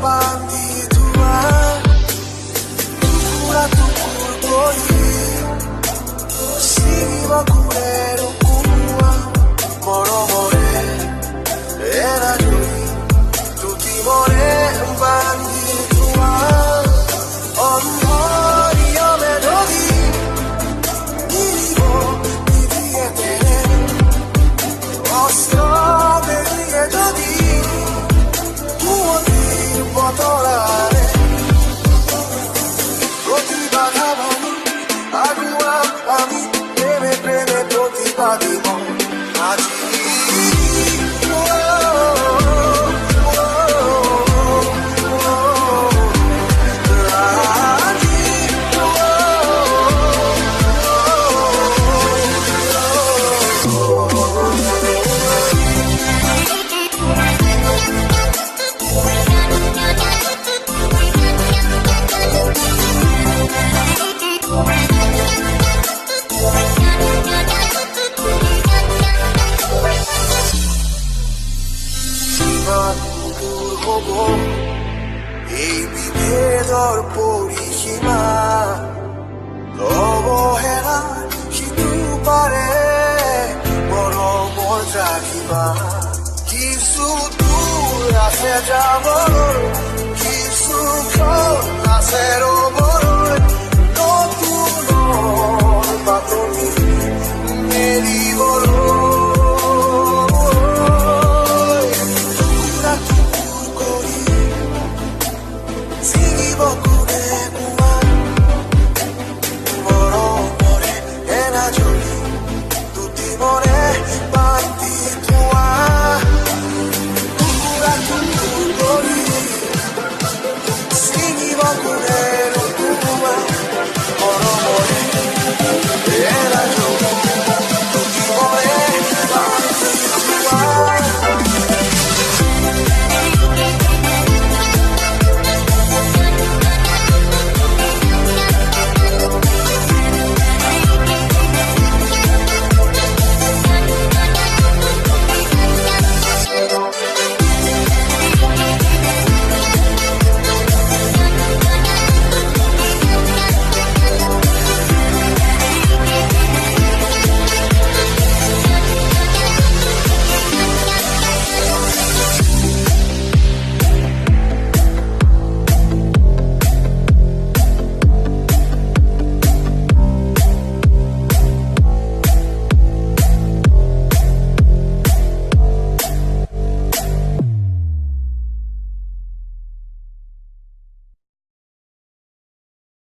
বান্ধি তোমাৰ টুকুৰা টুকুৰ কৰি চিৰিব কোনে কোনোৱা মৰমৰে এৰা ধৰি টুটিবৰে বান্ধি তোমাৰ অন্ধৰিয়মে ধৰি নিৰিব নিদিয়ে তেনে অস্ত্ৰ বেৰিয়ে যদি কুঁৱলীৰ বতৰাৰে প্ৰতিবাধা ভাঙি আগুৱা আমি প্ৰেমে প্ৰেমে প্ৰতিবাদিব আজি হ'ব এই বিভেদৰ পৰিসীমা অৱহেলা সিটো পাৰে মৰমৰ জাগিবা কিছু দূৰ আছে যাবৰ